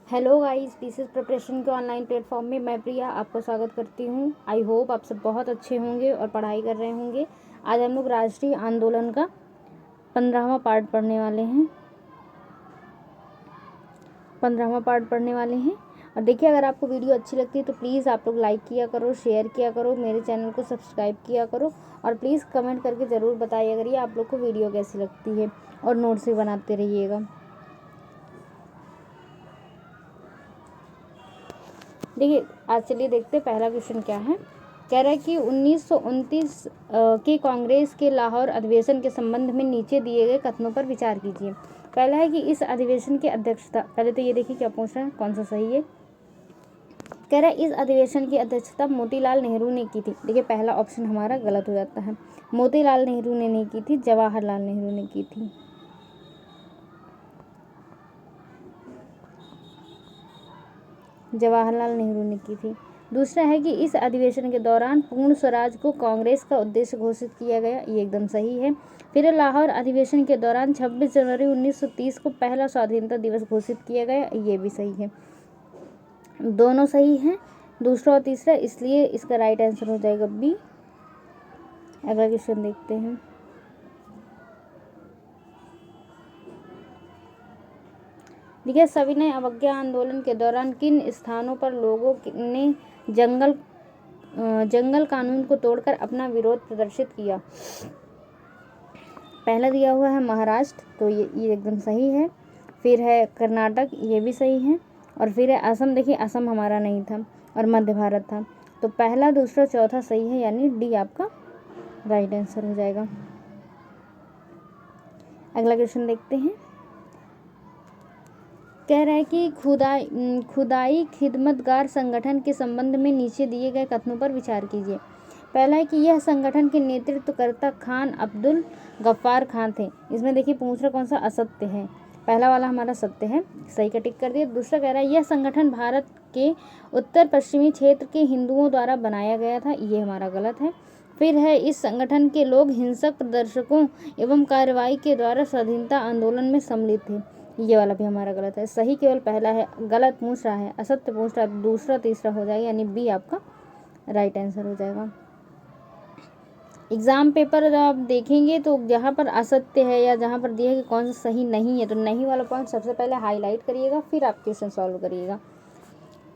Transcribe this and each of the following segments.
Hello guys, PCS preparation के online platform में मैं प्रिया आपको स्वागत करती हूँ। आई होप आप सब बहुत अच्छे होंगे और पढ़ाई कर रहे होंगे। आज हम लोग राष्ट्रीय आंदोलन का 15वां पार्ट पढ़ने वाले हैं। और देखिए, अगर आपको वीडियो अच्छी लगती है तो प्लीज़ आप लोग लाइक किया करो, शेयर किया करो, मेरे चैनल को सब्सक्राइब किया करो और प्लीज़ कमेंट करके ज़रूर बताइए अगर ये आप लोग को वीडियो कैसी लगती है, और नोट्स भी बनाते रहिएगा। देखिए, आज चलिए देखते हैं पहला क्वेश्चन क्या है। कह रहा है कि 1929 के कांग्रेस के लाहौर अधिवेशन के संबंध में नीचे दिए गए कथनों पर विचार कीजिए। पहला है कि इस अधिवेशन की अध्यक्षता, पहले तो ये देखिए क्या पूछ रहा है, कौन सा सही है। कह रहा है इस अधिवेशन की अध्यक्षता मोतीलाल नेहरू ने की थी। देखिए, पहला ऑप्शन हमारा गलत हो जाता है। मोतीलाल नेहरू ने नहीं की थी, जवाहरलाल नेहरू ने की थी। जवाहरलाल नेहरू ने की थी। दूसरा है कि इस अधिवेशन के दौरान पूर्ण स्वराज को कांग्रेस का उद्देश्य घोषित किया गया। ये एकदम सही है। फिर लाहौर अधिवेशन के दौरान 26 जनवरी 1930 को पहला स्वाधीनता दिवस घोषित किया गया। ये भी सही है, दोनों सही हैं, दूसरा और तीसरा, इसलिए इसका राइट आंसर हो जाएगा बी। अगला क्वेश्चन देखते हैं। देखिए, सविनय अवज्ञा आंदोलन के दौरान किन स्थानों पर लोगों ने जंगल कानून को तोड़कर अपना विरोध प्रदर्शित किया। पहला दिया हुआ है महाराष्ट्र, तो ये एकदम सही है। फिर है कर्नाटक, ये भी सही है। और फिर है असम। देखिए, असम हमारा नहीं था और मध्य भारत था, तो पहला, दूसरा, चौथा सही है, यानी डी आपका राइट आंसर हो जाएगा। अगला क्वेश्चन देखते हैं। कह रहा है कि खुदाई खिदमतगार संगठन के संबंध में नीचे दिए गए कथनों पर विचार कीजिए। पहला है कि यह संगठन के नेतृत्वकर्ता खान अब्दुल गफ्फार खान थे। इसमें देखिए पूछ रहा कौन सा असत्य है। पहला वाला हमारा सत्य है, सही का टिक कर दिया। दूसरा कह रहा है यह संगठन भारत के उत्तर पश्चिमी क्षेत्र के हिंदुओं द्वारा बनाया गया था। ये हमारा गलत है। फिर है इस संगठन के लोग हिंसक प्रदर्शकों एवं कार्रवाई के द्वारा स्वाधीनता आंदोलन में सम्मिलित थे। ये वाला भी हमारा गलत है। सही केवल पहला है, गलत पूछ रहा है, असत्य पूछ रहा है, दूसरा तीसरा हो जाएगा, यानी बी आपका राइट आंसर हो जाएगा। एग्जाम पेपर जब आप देखेंगे तो जहाँ पर असत्य है या जहाँ पर दिया है कि कौन सा सही नहीं है, तो नहीं वाला पॉइंट सबसे पहले हाईलाइट करिएगा, फिर आप क्वेश्चन सॉल्व करिएगा।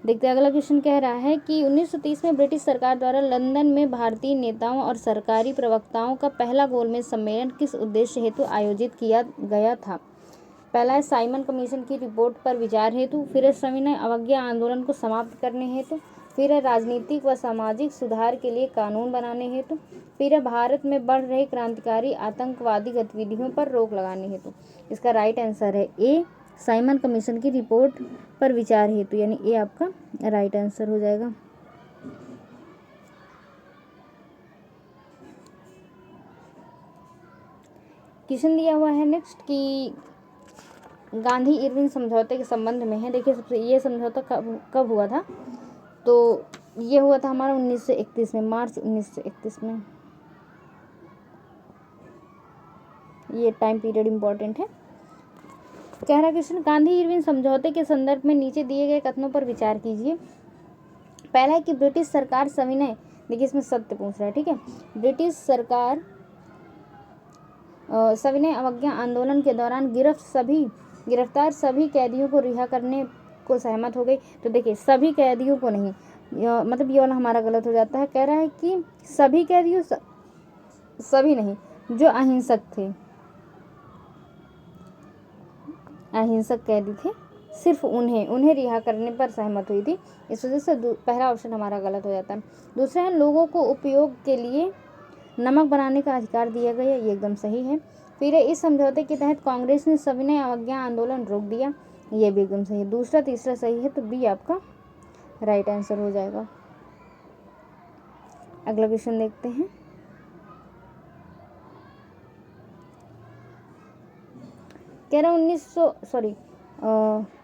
देखते हैं अगला क्वेश्चन कह रहा है कि 1930 में ब्रिटिश सरकार द्वारा लंदन में भारतीय नेताओं और सरकारी प्रवक्ताओं का पहला गोलमेज सम्मेलन किस उद्देश्य हेतु आयोजित किया गया था। पहला है साइमन कमीशन की रिपोर्ट पर विचार हेतु, फिर है सविनय अवज्ञा आंदोलन को समाप्त करने हेतु, फिर है राजनीतिक व सामाजिक सुधार के लिए कानून बनाने हेतु, फिर है भारत में बढ़ रहे क्रांतिकारी आतंकवादी गतिविधियों पर रोक लगाने हेतु। इसका राइट आंसर है ए, साइमन कमीशन की रिपोर्ट पर विचार हेतु, यानी ए आपका राइट आंसर हो जाएगा। क्वेश्चन दिया हुआ है नेक्स्ट कि गांधी इरविन समझौते के संबंध में है। देखिए, सबसे ये समझौता कब हुआ था, तो ये हुआ था हमारा 1931 में, मार्च 1931 में। ये टाइम पीरियड इम्पोर्टेंट है। कह रहा क्वेश्चन, गांधी इरविन समझौते के संदर्भ में नीचे दिए गए कथनों पर विचार कीजिए। पहला है कि ब्रिटिश सरकार सविनय, देखिए इसमें सत्य पूछ रहा है, ठीक है, ब्रिटिश सरकार सविनय अवज्ञा आंदोलन के दौरान गिरफ्तार सभी कैदियों को रिहा करने को सहमत हो गई। तो देखिए, सभी कैदियों को नहीं, मतलब ये वाला हमारा गलत हो जाता है। कह रहा है कि सभी कैदियों, सभी नहीं, जो अहिंसक थे, अहिंसक कैदी थे, सिर्फ उन्हें रिहा करने पर सहमत हुई थी। इस वजह से पहला ऑप्शन हमारा गलत हो जाता है। दूसरा है लोगों को उपयोग के लिए नमक बनाने का अधिकार दिया गया। ये एकदम सही है। फिर इस समझौते के तहत कांग्रेस ने सविनय अवज्ञा आंदोलन रोक दिया। ये भी एकदम सही है। दूसरा तीसरा सही है, तो बी आपका राइट आंसर हो जाएगा। अगला क्वेश्चन देखते हैं। कह रहा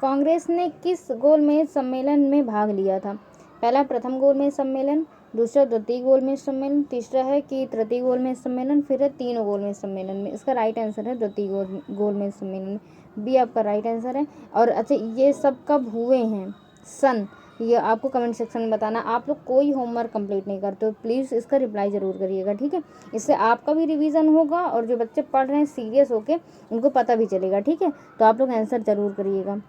कांग्रेस ने किस गोलमेज सम्मेलन में भाग लिया था। पहला प्रथम गोलमेज सम्मेलन, दूसरा द्वितीय गोलमेज सम्मेलन, तीसरा है कि तृतीय गोलमेज सम्मेलन, फिर है तीनों गोलमेज सम्मेलन में। इसका राइट आंसर है द्वितीय गोलमेज सम्मेलन में। बी आपका राइट आंसर है। और अच्छा, ये सब कब हुए हैं सन, ये आपको कमेंट सेक्शन में बताना। आप लोग कोई होमवर्क कंप्लीट नहीं करते हो, प्लीज़ इसका रिप्लाई ज़रूर करिएगा, ठीक है। इससे आपका भी रिवीजन होगा और जो बच्चे पढ़ रहे हैं सीरियस होके उनको पता भी चलेगा, ठीक है। तो आप लोग आंसर ज़रूर करिएगा।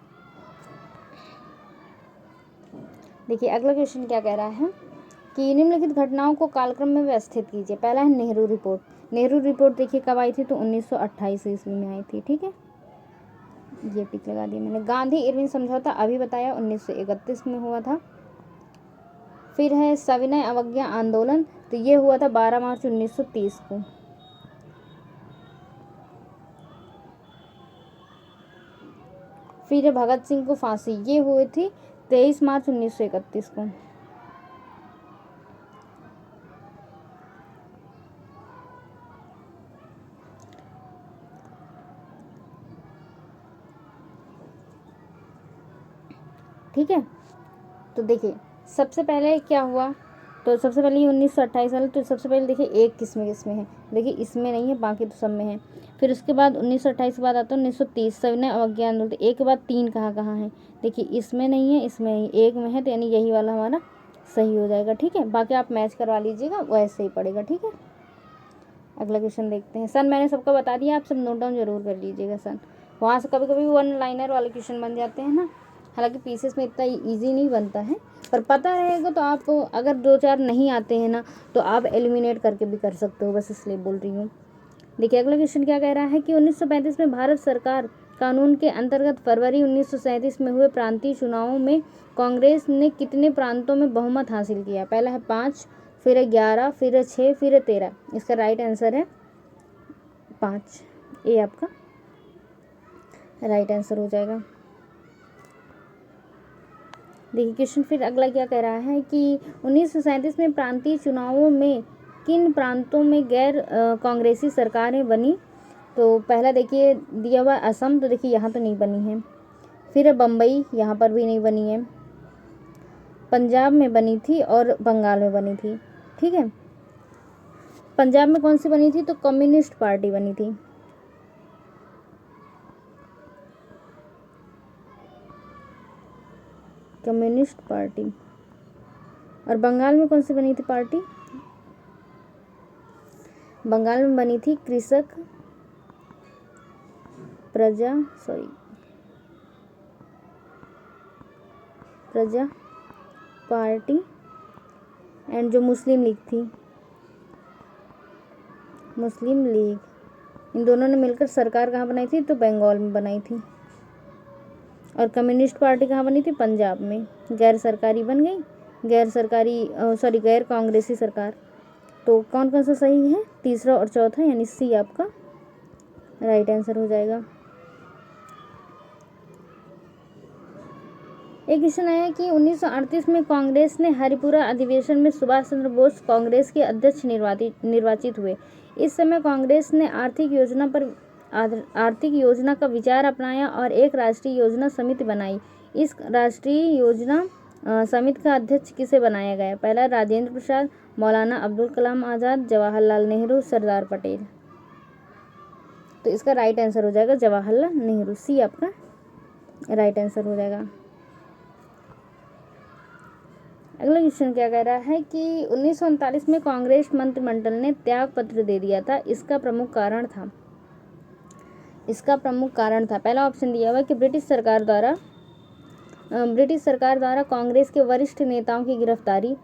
देखिए अगला क्वेश्चन क्या कह रहा है कि निम्नलिखित घटनाओं को कालक्रम में व्यवस्थित कीजिए। पहला है नेहरू रिपोर्ट। नेहरू रिपोर्ट देखिए कब आई थी, तो 1928 ईस्वी में आई थी, ठीक है। ये टिक लगा दिया मैंने। गांधी इरविन समझौता अभी बताया 1931 में हुआ था। फिर है सविनय अवज्ञा आंदोलन, तो ये हुआ था 12 मार्च 1930 को। फिर है भगत सिंह को फांसी, ये हुई थी 23 मार्च 1931 को। ठीक है, तो देखिए सबसे पहले क्या हुआ, तो सबसे पहले 1928 वाला, तो सबसे पहले देखिए एक किसमें है, देखिए इसमें नहीं है, बाकी तो सब में है। फिर उसके बाद 1928 के बाद आता है 1930 सविनय अवज्ञा आंदोलन, तो एक के बाद तीन कहाँ है, देखिए इसमें नहीं है, इसमें नहीं, एक में है, तो यानी यही वाला हमारा सही हो जाएगा, ठीक है। बाकी आप मैच करवा लीजिएगा, वैसे ही पड़ेगा, ठीक है। अगला क्वेश्चन देखते हैं। सन मैंने सबको बता दिया, आप सब नोट डाउन जरूर कर लीजिएगा सन। वहाँ से कभी कभी वन लाइनर वाले क्वेश्चन बन जाते हैं ना, हालांकि पीसेस में इतना इजी नहीं बनता है, पर पता रहेगा तो आप अगर 2-4 नहीं आते हैं ना तो आप एलिमिनेट करके भी कर सकते हो, बस इसलिए बोल रही हूँ। देखिए अगला क्वेश्चन क्या कह रहा है कि 1935 में भारत सरकार कानून के अंतर्गत फरवरी 1937 में हुए प्रांतीय चुनावों में कांग्रेस ने कितने प्रांतों में बहुमत हासिल किया। पहला है 5, फिर है 11, फिर है 6, फिर है 13। इसका राइट आंसर है 5, ये आपका राइट आंसर हो जाएगा। देखिए क्वेश्चन फिर अगला क्या कह रहा है कि 1937 में प्रांतीय चुनावों में किन प्रांतों में गैर कांग्रेसी सरकारें बनी। तो पहला देखिए दिया हुआ असम, तो देखिए यहाँ तो नहीं बनी है। फिर है बम्बई, यहाँ पर भी नहीं बनी है। पंजाब में बनी थी और बंगाल में बनी थी, ठीक है। पंजाब में कौन सी बनी थी, तो कम्युनिस्ट पार्टी बनी थी। Communist party. और बंगाल में कौन सी बनी थी पार्टी, बंगाल में बनी थी कृषक प्रजा पार्टी एंड जो मुस्लिम लीग थी, मुस्लिम लीग, इन दोनों ने मिलकर सरकार कहाँ बनाई थी, तो बंगाल में बनाई थी। और कम्युनिस्ट पार्टी कहाँ बनी थी, पंजाब में। गैर सरकारी बन गई, गैर कांग्रेसी सरकार। तो कौन कौन सा सही है, तीसरा और चौथा, यानी सी आपका राइट आंसर हो जाएगा। एक क्वेश्चन आया कि 1938 में कांग्रेस ने हरिपुरा अधिवेशन में सुभाष चंद्र बोस कांग्रेस के अध्यक्ष निर्वाचित हुए। इस समय कांग्रेस ने आर्थिक योजना का विचार अपनाया और एक राष्ट्रीय योजना समिति बनाई। इस राष्ट्रीय योजना समिति का अध्यक्ष किसे बनाया गया। पहला राजेंद्र प्रसाद, मौलाना अब्दुल कलाम आज़ाद, जवाहरलाल नेहरू, सरदार पटेल। तो इसका राइट आंसर हो जाएगा जवाहरलाल नेहरू, सी आपका राइट आंसर हो जाएगा। अगला क्वेश्चन क्या कह रहा है कि 1939 में कांग्रेस मंत्रिमंडल ने त्याग पत्र दे दिया था, इसका प्रमुख कारण था। पहला ऑप्शन दिया हुआ कि ब्रिटिश सरकार द्वारा कांग्रेस के वरिष्ठ नेताओं की गिरफ्तारी,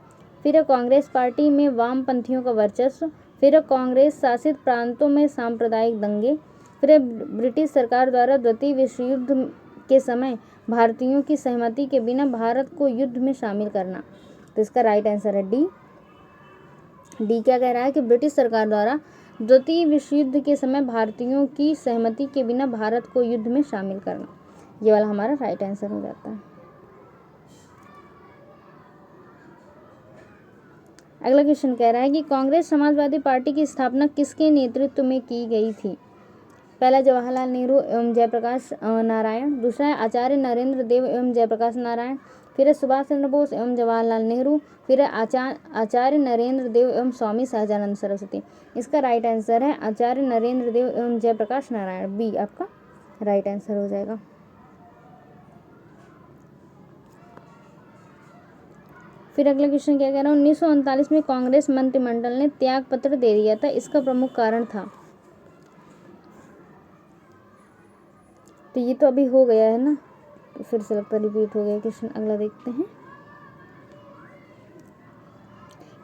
फिर कांग्रेस पार्टी में वामपंथियों का वर्चस्व, फिर कांग्रेस शासित प्रांतों में सांप्रदायिक दंगे, फिर ब्रिटिश सरकार द्वारा द्वितीय विश्व युद्ध के समय भारतीयों की सहमति के बिना भारत को युद्ध में शामिल करना। तो इसका राइट आंसर है डी क्या कह रहा है कि ब्रिटिश सरकार द्वारा द्वितीय विश्व युद्ध के समय भारतीयों की सहमति के बिना भारत को युद्ध में शामिल करना, ये वाला हमारा राइट आंसर हो जाता है। अगला क्वेश्चन कह रहा है कि कांग्रेस समाजवादी पार्टी की स्थापना किसके नेतृत्व में की गई थी। पहला जवाहरलाल नेहरू एवं जयप्रकाश नारायण, दूसरा है आचार्य नरेंद्र देव एवं जयप्रकाश नारायण, फिर है सुभाष चंद्र बोस एवं जवाहरलाल नेहरू, फिर है आचार्य नरेंद्र देव एवं स्वामी सहजानंद सरस्वती। इसका राइट आंसर है आचार्य नरेंद्र देव एवं जयप्रकाश नारायण, बी आपका राइट आंसर हो जाएगा। फिर अगला क्वेश्चन क्या कह रहा है, 1939 में कांग्रेस मंत्रिमंडल ने त्याग पत्र दे दिया था, इसका प्रमुख कारण था। तो ये तो अभी हो गया है ना, तो फिर से लगता रिपीट हो गया क्वेश्चन। अगला देखते हैं।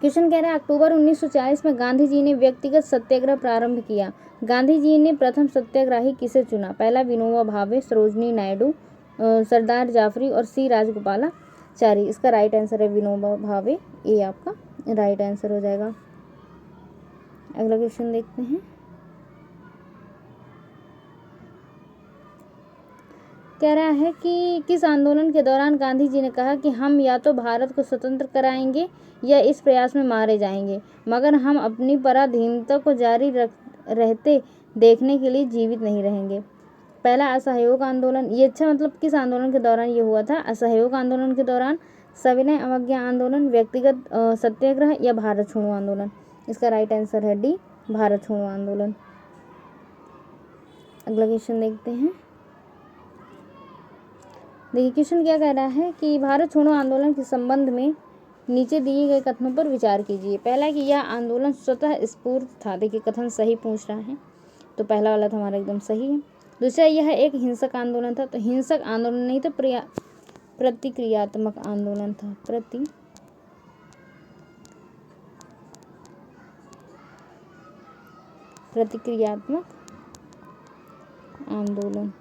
क्वेश्चन कह रहा है, अक्टूबर 1940 में गांधी जी ने व्यक्तिगत सत्याग्रह प्रारंभ किया। गांधी जी ने प्रथम सत्याग्रही किसे चुना? पहला विनोबा भावे, सरोजनी नायडू, सरदार जाफरी और सी राजगोपालाचारी। इसका राइट आंसर है विनोबा भावे। ये आपका राइट आंसर हो जाएगा। अगला क्वेश्चन देखते हैं। कह रहा है कि किस आंदोलन के दौरान गांधी जी ने कहा कि हम या तो भारत को स्वतंत्र कराएंगे या इस प्रयास में मारे जाएंगे, मगर हम अपनी पराधीनता को जारी रहते देखने के लिए जीवित नहीं रहेंगे। पहला असहयोग आंदोलन, ये अच्छा मतलब किस आंदोलन के दौरान ये हुआ था? असहयोग आंदोलन के दौरान, सविनय अवज्ञा आंदोलन, व्यक्तिगत सत्याग्रह या भारत छोड़ो आंदोलन। इसका राइट आंसर है डी, भारत छोड़ो आंदोलन। अगला क्वेश्चन देखते हैं। देखिए क्वेश्चन क्या कह रहा है कि भारत छोड़ो आंदोलन के संबंध में नीचे दिए गए कथनों पर विचार कीजिए। पहला कि यह आंदोलन स्वतः स्फूर्त था। देखिए कथन सही पूछ रहा है, तो पहला वाला तो हमारा एकदम सही है। दूसरा, यह एक हिंसक आंदोलन था। तो हिंसक आंदोलन नहीं तो प्रतिक्रियात्मक आंदोलन था। प्रतिक्रियात्मक आंदोलन।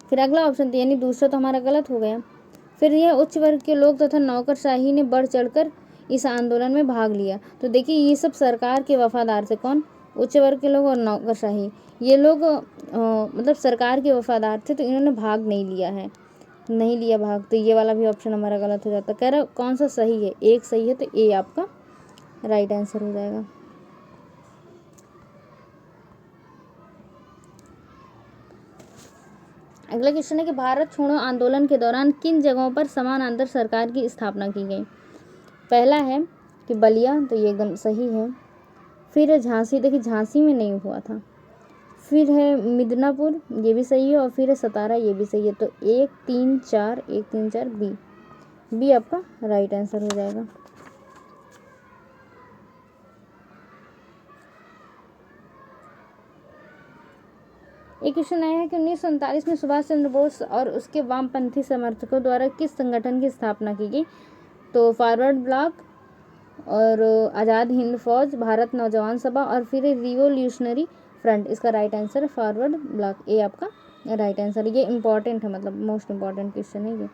फिर अगला ऑप्शन, यानी दूसरा तो हमारा गलत हो गया। फिर यह उच्च वर्ग के लोग तथा नौकरशाही ने बढ़ चढ़कर इस आंदोलन में भाग लिया। तो देखिए ये सब सरकार के वफादार थे। कौन? उच्च वर्ग के लोग और नौकरशाही। ये लोग मतलब सरकार के वफादार थे, तो इन्होंने भाग नहीं लिया है, नहीं लिया भाग। तो ये वाला भी ऑप्शन हमारा गलत हो जाता। कह रहा कौन सा सही है? एक सही है, तो ए आपका राइट आंसर हो जाएगा। अगला क्वेश्चन है कि भारत छोड़ो आंदोलन के दौरान किन जगहों पर समानांतर सरकार की स्थापना की गई? पहला है कि बलिया, तो ये एकदम सही है। फिर है झांसी, देखिए झांसी में नहीं हुआ था। फिर है मिदनापुर, ये भी सही है। और फिर है सतारा, ये भी सही है। तो 1 3 4 बी आपका राइट आंसर हो जाएगा। एक क्वेश्चन आया है कि 1947 में सुभाष चंद्र बोस और उसके वामपंथी समर्थकों द्वारा किस संगठन की स्थापना की गई? तो फॉरवर्ड ब्लॉक और आज़ाद हिंद फौज, भारत नौजवान सभा और फिर रिवोल्यूशनरी फ्रंट। इसका राइट आंसर है फॉरवर्ड ब्लॉक। ए आपका राइट आंसर। ये इंपॉर्टेंट है, मतलब मोस्ट इंपॉर्टेंट क्वेश्चन है ये।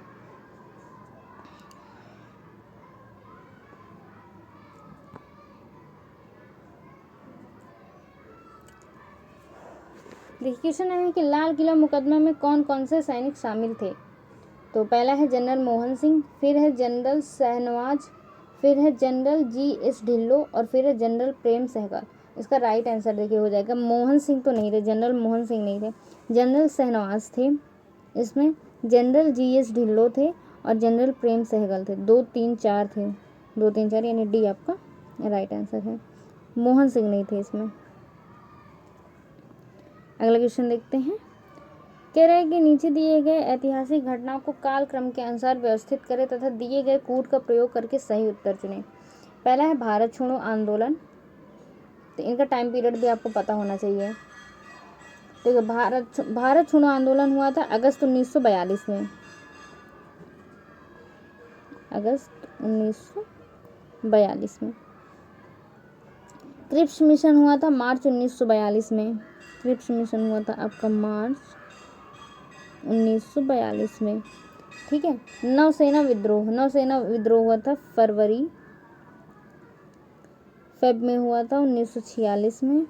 देखिए क्वेश्चन है कि लाल किला मुकदमा में कौन कौन से सैनिक शामिल थे? तो पहला है जनरल मोहन सिंह, फिर है जनरल शहनवाज, फिर है जनरल GS ढिल्लो और फिर है जनरल प्रेम सहगल। इसका राइट आंसर देखिए हो जाएगा, मोहन सिंह तो नहीं थे, जनरल मोहन सिंह नहीं थे, जनरल शहनवाज थे, इसमें जनरल GS ढिल्लो थे और जनरल प्रेम सहगल थे। 2 3 4 थे, 2 3 4 यानी डी आपका राइट आंसर है। मोहन सिंह नहीं थे इसमें। अगला क्वेश्चन देखते हैं। कह रहा है कि नीचे दिए गए ऐतिहासिक घटनाओं को कालक्रम के अनुसार व्यवस्थित करें तथा दिए गए कूट का प्रयोग करके सही उत्तर चुनें। पहला है भारत छोड़ो आंदोलन, तो इनका टाइम पीरियड भी आपको पता होना चाहिए। देखो भारत छोड़ो आंदोलन हुआ था अगस्त 1942 में, अगस्त 1942 में। क्रिप्स मिशन हुआ था मार्च 1942 में, क्रिप्स मिशन हुआ था आपका मार्च 1942 में। ठीक है। नौसेना विद्रोह हुआ था फेब में हुआ था 1946 में।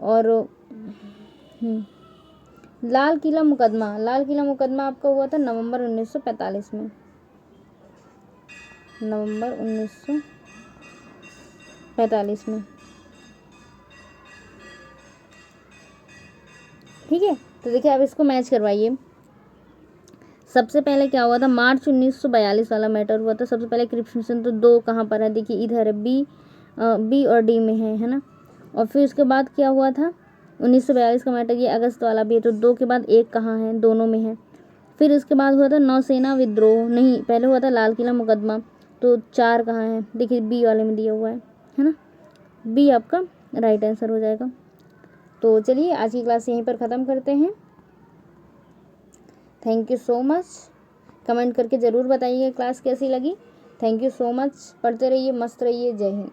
और लाल किला मुकदमा आपका हुआ था नवंबर 1945 में, नवंबर 1945 में। ठीक है, तो देखिए आप इसको मैच करवाइए। सबसे पहले क्या हुआ था? मार्च 1942 वाला मैटर हुआ था सबसे पहले। क्रिप्स मिशन तो 2 कहाँ पर है? देखिए इधर है, बी और डी में है ना। और फिर उसके बाद क्या हुआ था? 1942 का मैटर, ये अगस्त वाला भी है, तो 2 के बाद 1 कहाँ है, दोनों में है। फिर उसके बाद हुआ था नौसेना विद्रोह, नहीं पहले हुआ था लाल किला मुकदमा, तो 4 कहाँ है, देखिए बी वाले में दिया हुआ है ना, बी आपका राइट आंसर हो जाएगा। तो चलिए आज की क्लास यहीं पर ख़त्म करते हैं। Thank you so much. Comment करके ज़रूर बताइए क्लास कैसी लगी। Thank you so much. पढ़ते रहिए, मस्त रहिए। जय हिंद।